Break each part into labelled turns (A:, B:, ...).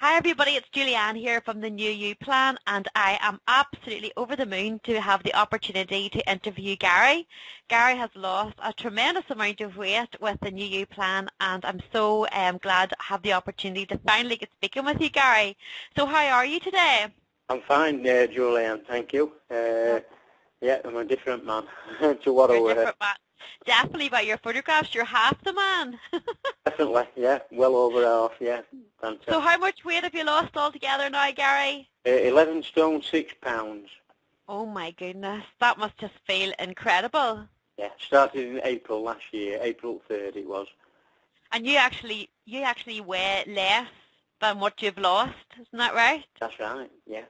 A: Hi everybody, it's Julianne here from the New You Plan, and I am absolutely over the moon to have the opportunity to interview Gary. Gary has lost a tremendous amount of weight with the New You Plan, and I'm so glad to have the opportunity to finally get speaking with you, Gary. So how are you today?
B: I'm fine, Julianne, thank you. Yeah, I'm a different man to what I
A: You're a
B: were.
A: different man. Definitely by your photographs, you're half the man.
B: Definitely, yeah, well over half, yeah. Fantastic.
A: So how much weight have you lost altogether now, Gary?
B: 11 stone, 6 pounds.
A: Oh my goodness, that must just feel incredible.
B: Yeah, started in April last year, April 3rd it was.
A: And you actually weigh less than what you've lost, isn't that right?
B: That's right, yeah.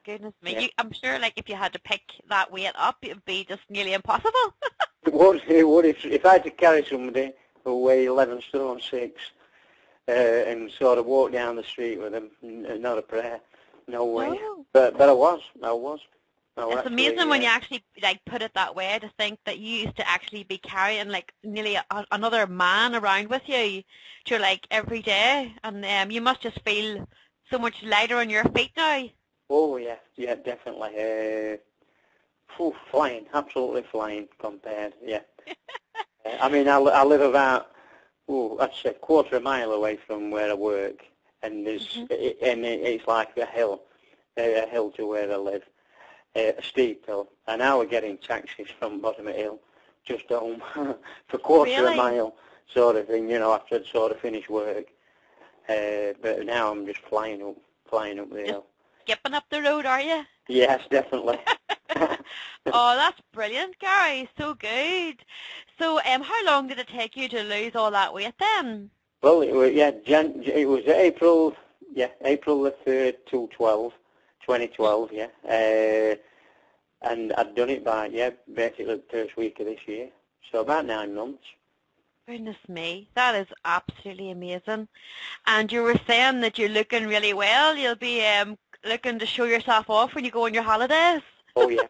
A: Goodness me,
B: Yeah.
A: I'm sure like if you had to pick that weight up, it would be just nearly impossible.
B: It would if I had to carry somebody who weighed 11 stone 6 and sort of walk down the street with them, not a prayer, no way.
A: No.
B: But I was.
A: It's amazing when you actually like put it that way, to think that you used to actually be carrying like nearly another man around with you to like every day, and you must just feel so much lighter on your feet now.
B: Oh yeah, definitely. Flying, absolutely flying compared. Yeah. I mean, I live about, I'd say quarter of a mile away from where I work, and it's like a hill to where I live, a steep hill. And now we're getting taxis from bottom of the hill just home for quarter of a mile, sort of thing. You know, after I'd sort of finished work. But now I'm just flying up the hill.
A: Skipping up the road, are you?
B: Yes, definitely.
A: Oh, that's brilliant, Gary. So good. So, how long did it take you to lose all that weight then?
B: Well, it was April the 3rd, 2012, yeah. And I'd done it by, basically the first week of this year. So about 9 months.
A: Goodness me, that is absolutely amazing. And you were saying that you're looking really well. You'll be looking to show yourself off when you go on your holidays.
B: Oh yeah.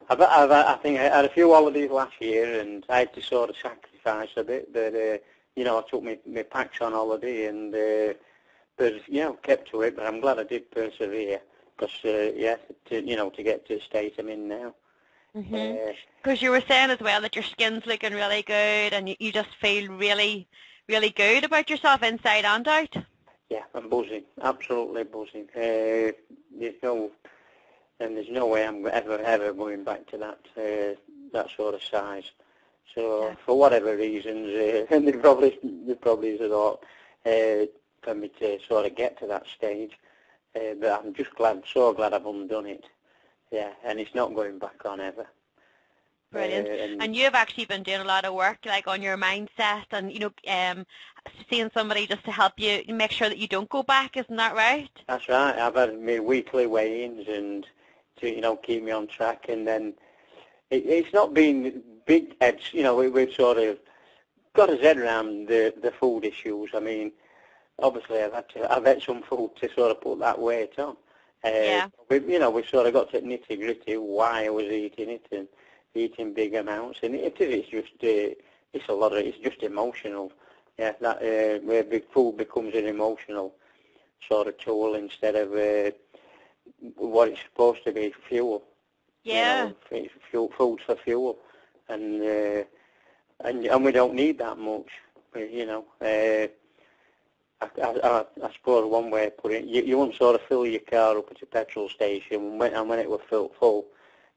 B: I think I had a few holidays last year, and I had to sort of sacrifice a bit. But I took my packs on holiday, and but kept to it. But I'm glad I did persevere, because to get to the state I'm in now.
A: Because you were saying as well that your skin's looking really good, and you just feel really, really good about yourself inside and out.
B: Yeah, I'm buzzing, absolutely buzzing. There's no way I'm ever going back to that sort of size. So for whatever reasons, and there probably is a lot for me to sort of get to that stage. But I'm just so glad I've undone it. Yeah, and it's not going back on ever.
A: Brilliant. And you've actually been doing a lot of work, like on your mindset, and seeing somebody just to help you make sure that you don't go back. Isn't that right?
B: That's right. I've had my weekly weigh-ins and to keep me on track, and then it's not been big heads. We've sort of got his head around the food issues. I mean, obviously I've had some food to sort of put that weight on. We've sort of got to nitty gritty why I was eating it and eating big amounts, and it's just emotional. Yeah, that where big food becomes an emotional sort of tool instead of what it's supposed to be, fuel.
A: Yeah.
B: Food's for fuel, and we don't need that much. I suppose one way of putting it, you won't sort of fill your car up at a petrol station, and when it was full,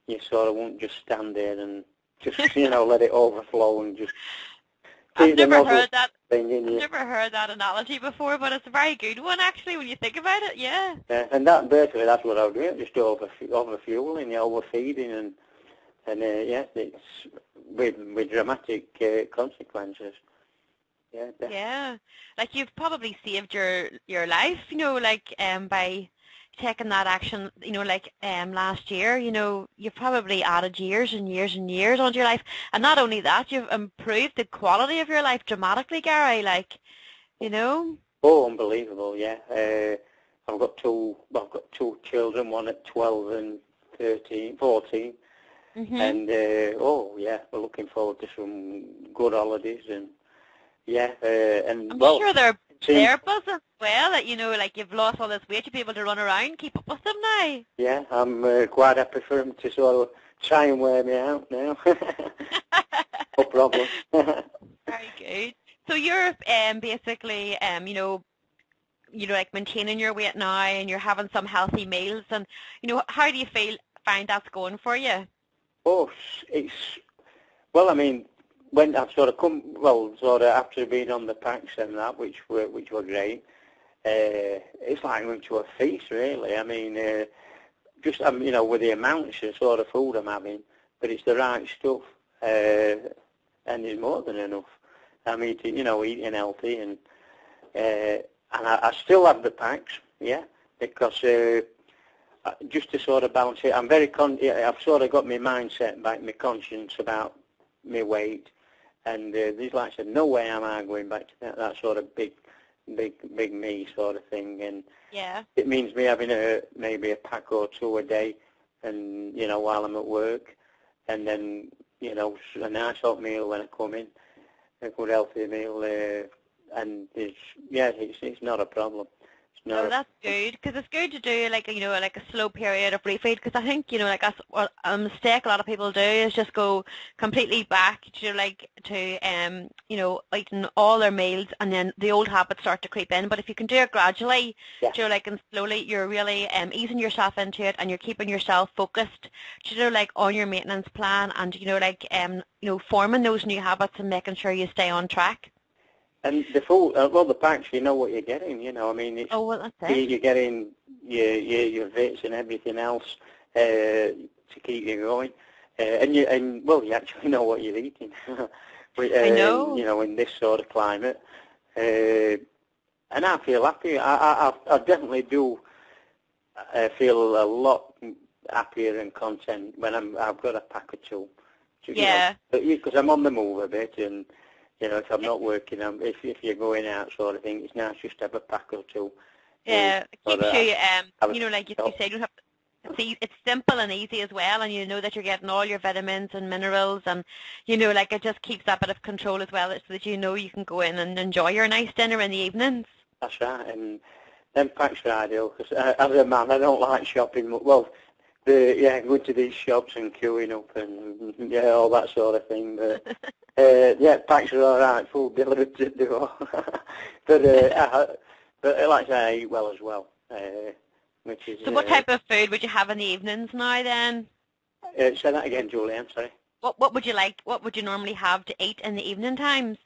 B: you sort of won't just stand there and just let it overflow and just.
A: I've never heard that. I've never heard that analogy before, but it's a very good one actually when you think about it. Yeah.
B: And basically that's what I would do. Just overfueling, overfeeding, and it's with dramatic consequences. Yeah. Definitely.
A: Yeah. Like you've probably saved your life, by taking that action, last year, you've probably added years and years and years onto your life. And not only that, you've improved the quality of your life dramatically, Gary,
B: Oh, unbelievable, yeah. I've got two children, one at 12 and 14. And, we're looking forward to some good holidays, and, and
A: I'm sure They're buzzing as well that, like you've lost all this weight, you'll be able to run around, keep up with them now.
B: Yeah, I'm quite happy for them to sort of try and wear me out now. No problem.
A: Very good. So you're basically, like maintaining your weight now, and you're having some healthy meals, and how do you find that's going for you?
B: Oh, well, I mean, when I've sort of after being on the packs and that, which were great, it's like going to a feast, really. I mean, with the amounts of sort of food I'm having, but it's the right stuff, and it's more than enough. I'm eating healthy, and I still have the packs, yeah, because just to sort of balance it, I've sort of got my mindset back, my conscience about my weight, and there's, like I said, no way am I going back to that sort of big me sort of thing, and
A: yeah,
B: it means me having maybe a pack or two a day, and while I'm at work, and then a nice hot meal when I come in, a good healthy meal, and it's not a problem.
A: No, that's good, because it's good to do like a slow period of refeed, because I think that's what a mistake a lot of people do is just go completely back to eating all their meals, and then the old habits start to creep in. But if you can do it gradually,
B: yeah.
A: And slowly, you're really easing yourself into it, and you're keeping yourself focused, on your maintenance plan, and forming those new habits and making sure you stay on track.
B: And the food, the packs, you know what you're getting. I mean, it's,
A: that's it.
B: You're getting your vits and everything else to keep you going, and you actually know what you're eating.
A: I know.
B: In this sort of climate, and I feel happy. I definitely do feel a lot happier and content when I've got a pack or two.
A: Yeah.
B: Because I'm on the move a bit, and if I'm not working, if you're going out sort of thing, it's nice just to have a pack or two.
A: Yeah, it keeps you, like you said, you have it's simple and easy as well, and you know that you're getting all your vitamins and minerals, and it just keeps that bit of control as well, so that you can go in and enjoy your nice dinner in the evenings.
B: That's right, and them packs are ideal, because as a man, I don't like shopping much. Well, going to these shops and queuing up and all that sort of thing. But packs are all right, food delivered to the door. But like I say, I eat well as well. Which is,
A: so what type of food would you have in the evenings now then?
B: Say that again, Julie, I'm sorry.
A: What would you like? What would you normally have to eat in the evening times?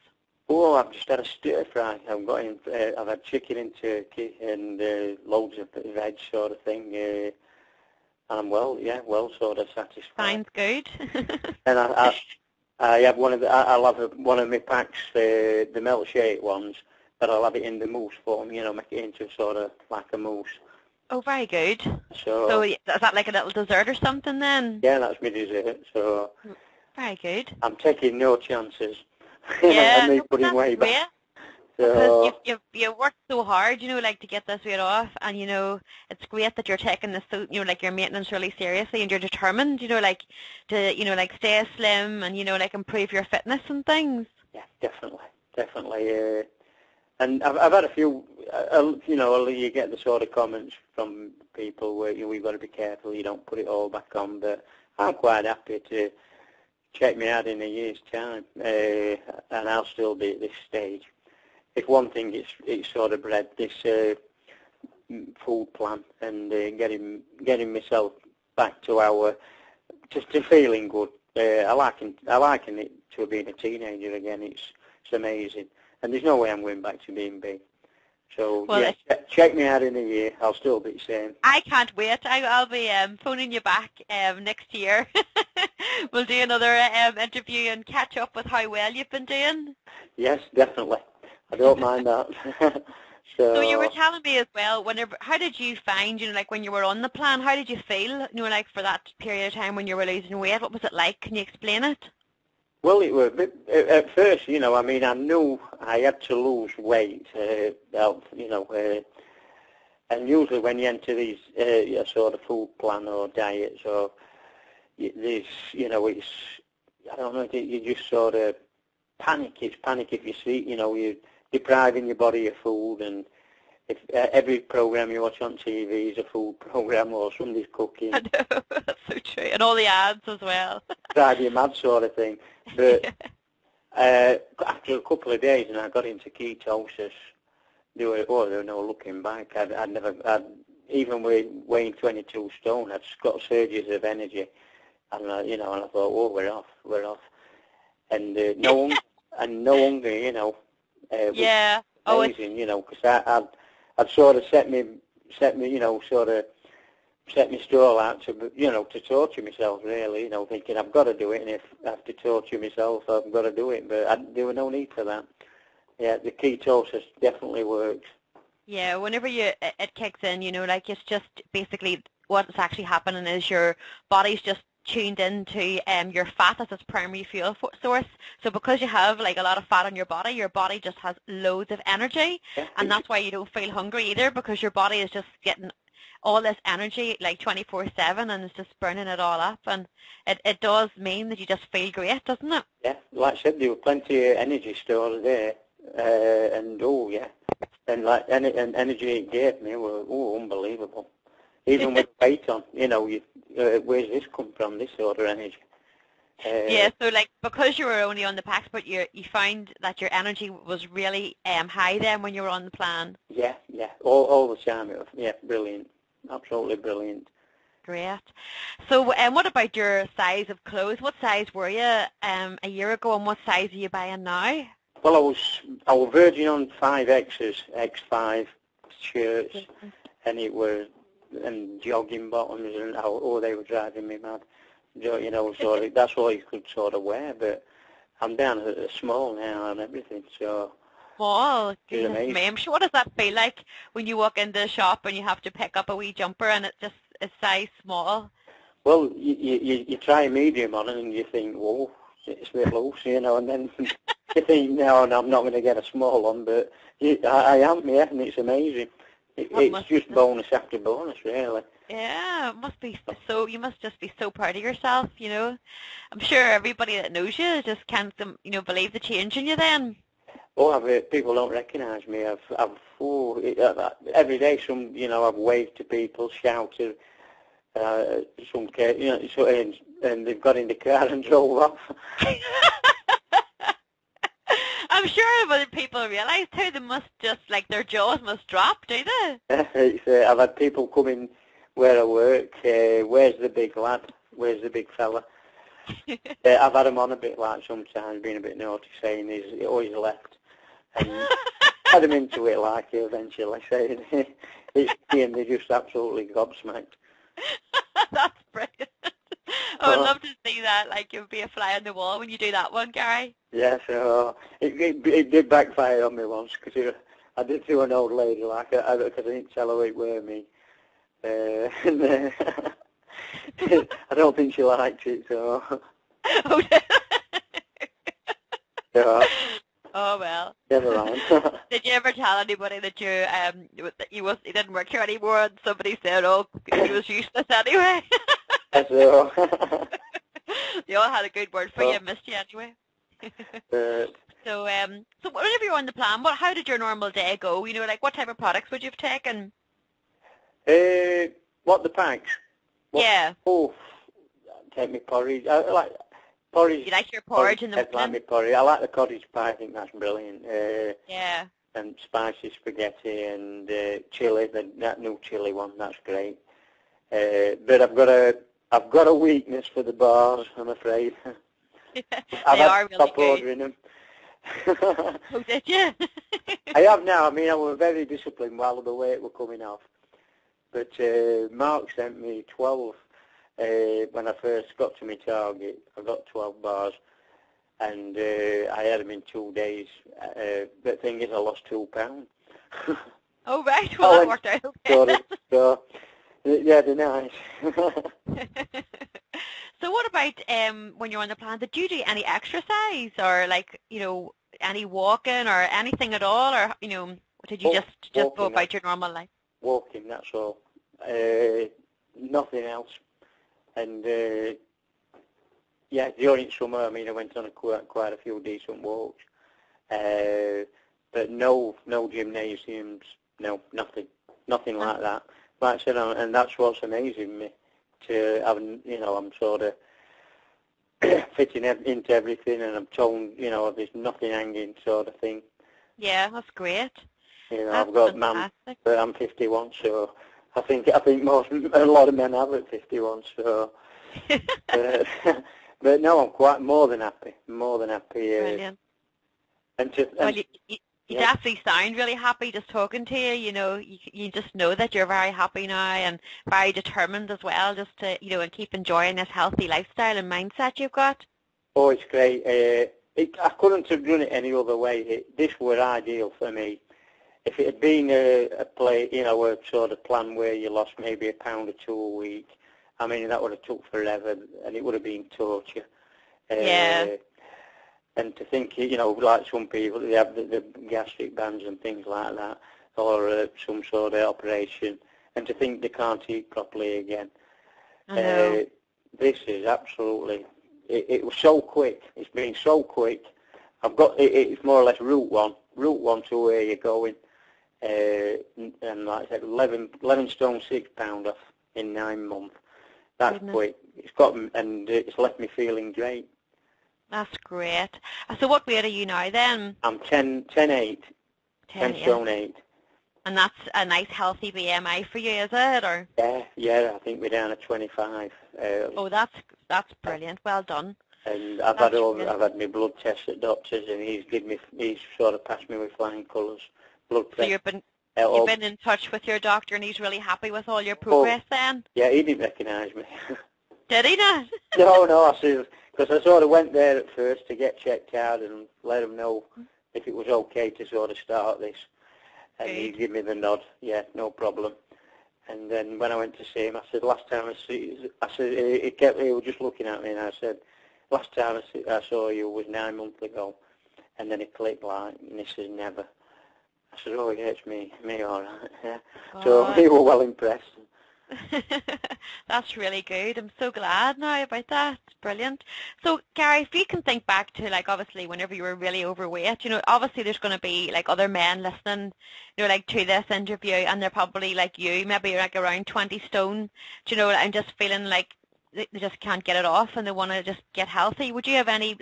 B: Oh, I've just had a stir fry. I've had chicken and turkey and loads of veg sort of thing. I'm well sort of satisfied.
A: Sounds good.
B: And I have I'll have one of my packs, the milkshake ones, but I'll have it in the mousse form, make it into sort of like a mousse.
A: Oh, very good.
B: So
A: is that like a little dessert or something then?
B: Yeah, that's my dessert. So
A: very good.
B: I'm taking no chances.
A: Yeah,
B: and me putting way back.
A: So because you've worked so hard, to get this weight off, and it's great that you're taking this, like your maintenance really seriously, and you're determined, to stay slim and improve your fitness and things.
B: Yeah, definitely. And I've had a few, you get the sort of comments from people where we've got to be careful, you don't put it all back on, but I'm quite happy to check me out in a year's time, and I'll still be at this stage. If one thing, it's sort of bred this food plan and getting myself back to to feeling good. I liken it to being a teenager again. It's amazing, and there's no way I'm going back to being big. So check me out in a year. I'll still be the same.
A: I can't wait. I'll be phoning you back next year. We'll do another interview and catch up with how well you've been doing.
B: Yes, definitely. I don't mind that.
A: So you were telling me as well, how did you find, when you were on the plan, how did you feel, for that period of time when you were losing weight? What was it like? Can you explain it?
B: Well, it was at first, I knew I had to lose weight, and usually when you enter these sort of food plan or diets, or this, it's, I don't know, you just sort of panic. It's panic if you see, depriving your body of food, and if every program you watch on TV is a food program or somebody's cooking.
A: I know, that's so true. And all the ads as well.
B: Drive you mad sort of thing. But after a couple of days, and I got into ketosis, there were no looking back. Even weighing 22 stone, I'd got surges of energy, and and I thought, oh, we're off, and no hunger,
A: Yeah.
B: was amazing, because I'd sort of set me, set my stall out to torture myself, really, thinking I've got to do it, and if I have to torture myself, I've got to do it, but there was no need for that. Yeah, the ketosis definitely works.
A: Yeah, whenever it kicks in, like it's just basically what's actually happening is your body's just tuned into your fat as its primary fuel source. So because you have like a lot of fat on your body just has loads of energy, and that's why you don't feel hungry either, because your body is just getting all this energy like 24/7 and it's just burning it all up, and it does mean that you just feel great, doesn't it?
B: Yeah, like I said, there were plenty of energy stores there, and oh yeah. And and energy it gave me were unbelievable. Even with weight on, where's this come from? This sort of energy.
A: Yeah, so like because you were only on the packs, but you found that your energy was really high then when you were on the plan.
B: Yeah, all the time. Brilliant, absolutely brilliant.
A: Great. So, what about your size of clothes? What size were you a year ago, and what size are you buying now?
B: Well, I was verging on 5Xs, X5 shirts, and jogging bottoms, and they were driving me mad. So that's all you could sort of wear. But I'm down at a small now and everything. So
A: small, goodness me. I'm sure. What does that feel like when you walk into the shop and you have to pick up a wee jumper and it just is size small?
B: Well, you try a medium on it and you think, whoa, it's a bit loose, and then you think, no, I'm not going to get a small one, but I am, yeah, and it's amazing. It's just bonus after bonus, really.
A: Yeah, it must be so. You must just be so proud of yourself, I'm sure everybody that knows you just can't, believe the change in you then.
B: Oh, people don't recognise me. Every day, I've waved to people, shouted, and they've got in the car and drove off.
A: I'm sure other people realise too, they must just, like, their jaws must drop, do
B: they? I've had people come in where I work, where's the big lad, where's the big fella? I've had him on a bit like sometimes, being a bit naughty, saying he's always left. And had him into it like eventually, saying it's me, and they're just absolutely gobsmacked.
A: That's brilliant. I would love to see that, like it would be a fly on the wall when you do that one, Gary.
B: Yeah, so it did backfire on me once, because I did to an old lady, like, because I didn't tell her it were me. I don't think she liked it, so...
A: Oh,
B: so
A: oh well.
B: Never mind.
A: Did you ever tell anybody that he didn't work here anymore, and somebody said, oh, he was useless anyway?
B: So
A: they all had a good word for you, missed you anyway. So whenever you're on the plan, how did your normal day go? Like what type of products would you have taken?
B: What, the packs?
A: Yeah.
B: Oh, take me porridge. I like porridge.
A: You like your porridge in the morning?
B: I like my porridge. I like the cottage pie. I think that's brilliant.
A: Yeah.
B: And spicy spaghetti and chili. That new chili one. That's great. But I've got a weakness for the bars, I'm afraid.
A: They are really
B: stop
A: good.
B: Ordering them.
A: Oh, did you?
B: I have now. I mean, I was very disciplined while the weight were coming off. But Mark sent me 12 when I first got to my target. I got 12 bars, and I had them in 2 days. But the thing is, I lost 2 pounds.
A: Oh, right. Well, that worked out okay.
B: So, yeah, they're nice.
A: So what about when you're on the plan? Did you do any exercise or any walking or anything at all, or did you just go about your normal life?
B: Walking, that's all. Nothing else. And yeah, during summer, I mean, I went on quite a few decent walks. but no gymnasiums, no, nothing like that. Like I said, and that's what's amazing me, to have, I'm sort of fitting into everything, and I'm told, there's nothing hanging, sort of thing.
A: Yeah, that's great.
B: I've got
A: fantastic.
B: but I'm 51, so I think a lot of men have at 51, so. But no, I'm quite more than happy.
A: Brilliant. You definitely sound really happy just talking to you. You just know that you're very happy now and very determined as well, just to and keep enjoying this healthy lifestyle and mindset you've got.
B: Oh, it's great. I couldn't have done it any other way. This was ideal for me. If it had been a sort of plan where you lost maybe £1 or £2 a week, I mean, that would have took forever, and it would have been torture.
A: Yeah.
B: And to think, like some people, they have the gastric bands and things like that, or some sort of operation, and to think they can't eat properly again.
A: I know.
B: This is absolutely, it was so quick. It's been so quick. I've got, it's more or less route one to where you're going. And like I said, 11 stone 6 pound off in 9 months. That's quick. It's left me feeling great.
A: That's great. So what weight are you now then?
B: I'm 10 stone 8.
A: And that's a nice healthy BMI for you, is it? Or?
B: Yeah, I think we're down at 25.
A: Oh, that's brilliant. Well done.
B: And I've had my blood tests at doctors, and he's sort of passed me with flying colours.
A: So you've been in touch with your doctor, and he's really happy with all your progress then?
B: Yeah, he didn't recognise me.
A: Did he not?
B: No, I said, because I sort of went there at first to get checked out and let him know if it was okay to sort of start this. And he gave me the nod, yeah, no problem. And then when I went to see him, I said, last time he was just looking at me, and I said, last time I saw you was 9 months ago. And then it clicked like, and he said, never. I said, oh yeah, it's me all right. Yeah. So he was well impressed.
A: That's really good. I'm so glad now about that. Brilliant. So Gary, if you can think back to obviously whenever you were really overweight, obviously there's going to be other men listening, to this interview, and they're probably like you, maybe you're around 20 stone, and just feeling like they just can't get it off and they want to just get healthy. Would you have any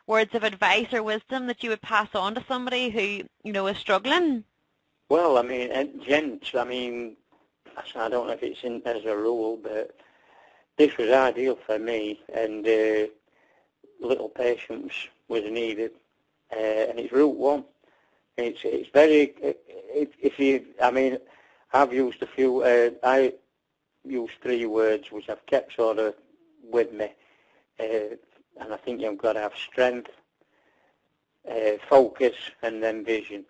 A: words of advice or wisdom that you would pass on to somebody who is struggling?
B: Well, I mean, gents, I don't know if it's as a rule, but this was ideal for me, and little patience was needed, and it's route one. It's very, I've used a few, I used 3 words which I've kept sort of with me, and I think you've got to have strength, focus, and then vision.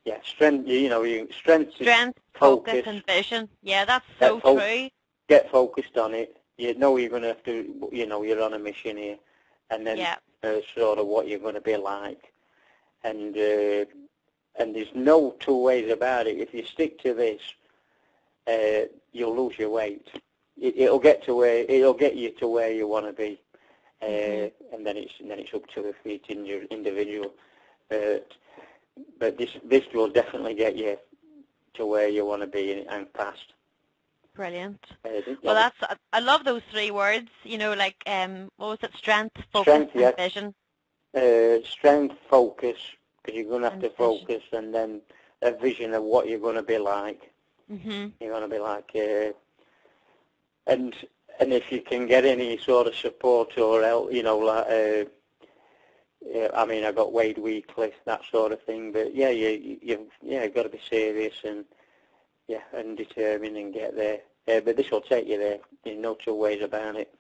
B: Yeah, strength, strength,
A: focus, and vision. Yeah, that's so true.
B: Get focused on it. You know you're going to have to, you're on a mission here. And then sort of what you're going to be like. And there's no 2 ways about it. If you stick to this, you'll lose your weight. It'll get you to where you want to be. And then it's up to each individual. But this will definitely get you to where you want to be and past.
A: Brilliant. Well, I love those 3 words. What was it? Strength, focus, and vision.
B: Strength, focus, because you're going to have to focus, and then a vision of what you're going to be like. You're going to be like, and if you can get any sort of support or help, I got weighed weekly, that sort of thing. But you've got to be serious and determined and get there. But this will take you there. There's no 2 ways about it.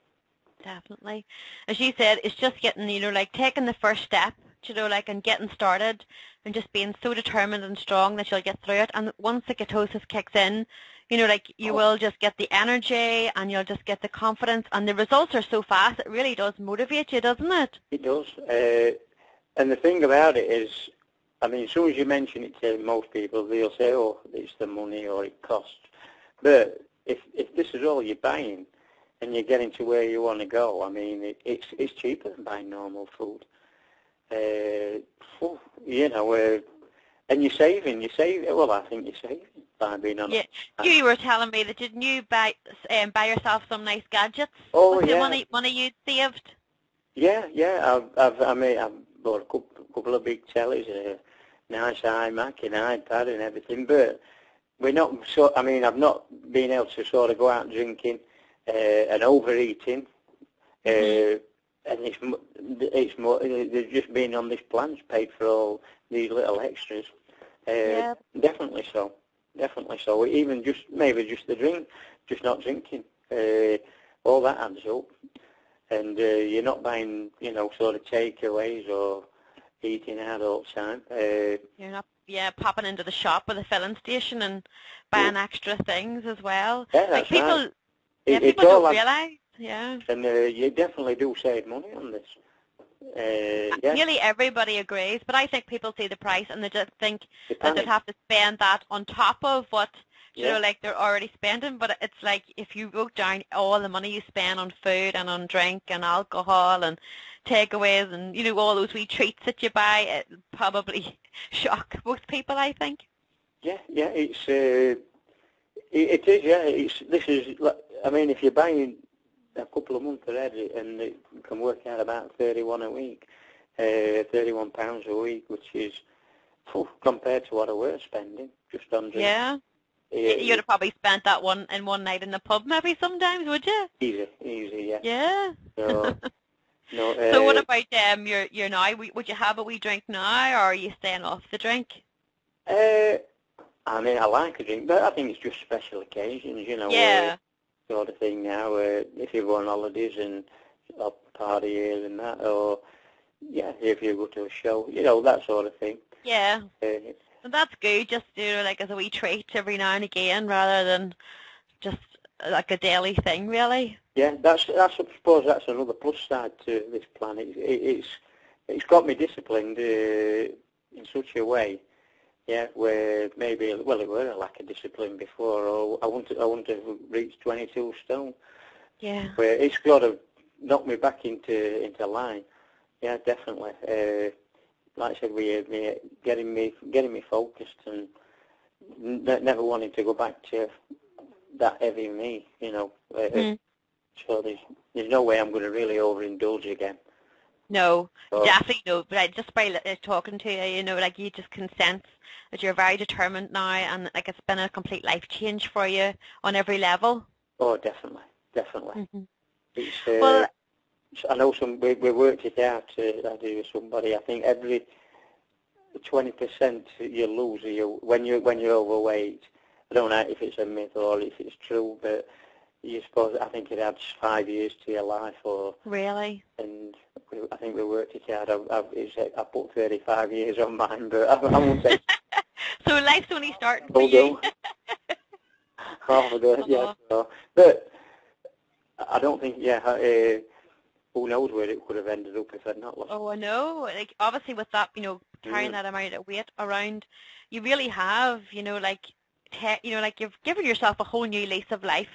A: Definitely. As you said, it's just getting, taking the first step, and getting started and just being so determined and strong that you'll get through it. And once the ketosis kicks in, you will just get the energy and you'll just get the confidence, and the results are so fast, it really does motivate you, doesn't it?
B: It does. And the thing about it is, as soon as you mention it to most people, they'll say, oh, it's the money or it costs. But if this is all you're buying and you're getting to where you want to go, it's cheaper than buying normal food. And you're saving. Well, I think you're saving by being on
A: Yeah.
B: it.
A: You were telling me that didn't you buy yourself some nice gadgets
B: Oh,
A: with the
B: yeah.
A: money you'd saved?
B: Yeah. I've bought a couple of big tellies, a nice iMac and iPad and everything, but we're not, I've not been able to sort of go out drinking and overeating, and it's more, they've just been on this plan, paid for all these little extras.
A: Yeah.
B: Definitely so. Even maybe just the drink, just not drinking, all that adds up. And you're not buying, sort of takeaways or eating out all the time.
A: You're not, popping into the shop or the filling station and buying extra things as well.
B: Yeah,
A: Like
B: that's
A: people,
B: right.
A: people don't realise. Yeah.
B: And you definitely do save money on this. Yeah.
A: Nearly everybody agrees, but I think people see the price and they just think
B: They
A: that they'd
B: panic.
A: have to spend that on top of what
B: Yeah.
A: like they're already spending. But it's like if you wrote down all the money you spend on food and on drink and alcohol and takeaways and all those wee treats that you buy, it probably shock most people, I think.
B: Yeah. It's it is. Yeah. If you're buying a couple of months already, and it can work out about 31 a week, £31 a week, which is compared to what I were spending just on drink.
A: Yeah. You'd have probably spent that one night in the pub maybe sometimes, would you?
B: Easy, yeah.
A: Yeah.
B: So, no,
A: So what about your now? Would you have a wee drink now, or are you staying off the drink?
B: I like a drink, but I think it's just special occasions,
A: Yeah.
B: Sort of thing now. If you go on holidays and party here and that, or if you go to a show, that sort of thing.
A: Yeah. And that's good, just like as a wee treat every now and again, rather than just like a daily thing, really.
B: Yeah, I suppose that's another plus side to this plan. It's got me disciplined in such a way. Yeah, where maybe, it were a lack of discipline before, or I wouldn't have reached 22 stone.
A: Yeah.
B: Where it's sort of knocked me back into line. Yeah, definitely. Like I said, getting me focused and never wanting to go back to that heavy me, So there's no way I'm going to really overindulge again.
A: No, definitely no. But just by talking to you, like you just can sense that you're very determined now, and like it's been a complete life change for you on every level.
B: Oh, definitely. Mm-hmm. It's
A: well,
B: I know we worked it out. I do with somebody. I think every 20% you lose when you're overweight. I don't know if it's a myth or if it's true, but I think it adds 5 years to your life, or
A: really.
B: And I think we worked it out. I put 35 years on mine, but I won't say.
A: So life's only starting for you.
B: Yeah. So, but I don't think. Yeah. Who knows where it would have ended up if I'd not lost.
A: Oh, I know. Like obviously with that, carrying that amount of weight around, you really have, like you've given yourself a whole new lease of life,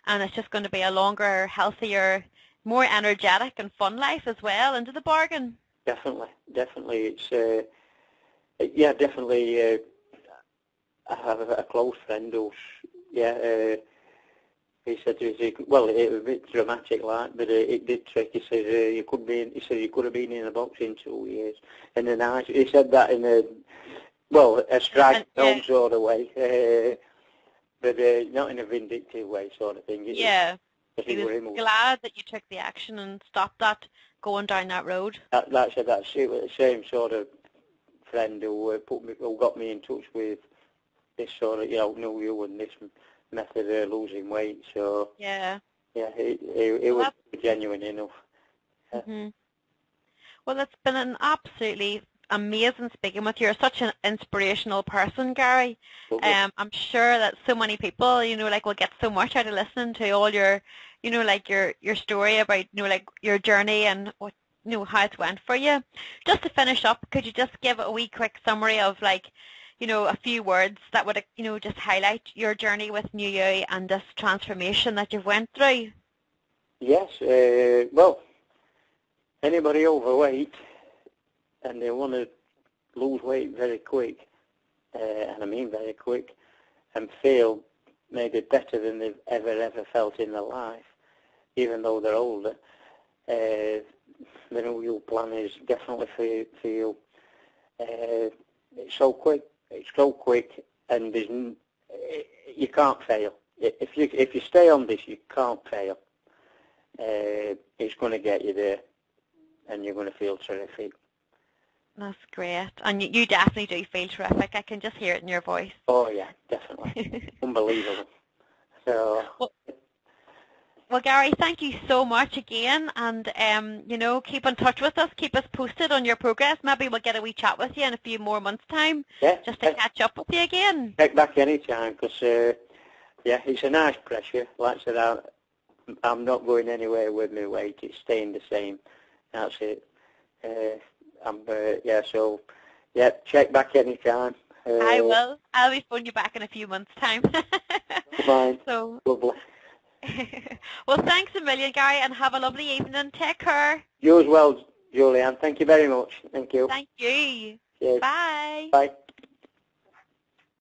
A: and it's just going to be a longer, healthier, more energetic and fun life as well into the bargain.
B: Definitely. It's definitely. I have a close friend who's he said to us, well, it was a bit dramatic, but it did trick. He said you could have been in a box in 2 years, and then he said that in a strike home sort of way, but not in a vindictive way sort of thing.
A: Yeah. He was glad that you took the action and stopped that going down that road.
B: That's the same sort of friend who got me in touch with this sort of, knew you and this method of losing weight. So
A: yeah,
B: it was genuine enough. Yeah.
A: Mm-hmm. Well, it's been an absolutely amazing speaking with you. You're such an inspirational person, Gary. I'm sure that so many people, will get so much out of listening to all your, your story about, your journey and what, how it went for you. Just to finish up, could you just give a wee quick summary of, a few words that would, just highlight your journey with New You and this transformation that you've went through?
B: Yes. Well, anybody overweight and they want to lose weight very quick, and I mean very quick, and feel maybe better than they've ever felt in their life, even though they're older. The New You plan is definitely for you. It's so quick, and you can't fail. If you stay on this, you can't fail. It's going to get you there, and you're going to feel terrific.
A: That's great. And you definitely do feel terrific. I can just hear it in your voice.
B: Oh, yeah, definitely. Unbelievable. So,
A: well, Gary, thank you so much again. And, keep in touch with us. Keep us posted on your progress. Maybe we'll get a wee chat with you in a few more months' time.
B: Yeah,
A: just to catch up with you again.
B: Check back any time, because, it's a nice pressure. Like I said, I'm not going anywhere with my weight. It's staying the same. That's it. Check back any time.
A: I will. I'll be phoning you back in a few months' time.
B: Fine.
A: So,
B: lovely.
A: Well, thanks a million, Gary, and have a lovely evening. Take care.
B: You as well, Julianne. Thank you very much. Thank you.
A: Thank you.
B: Cheers.
A: Bye.
B: Bye.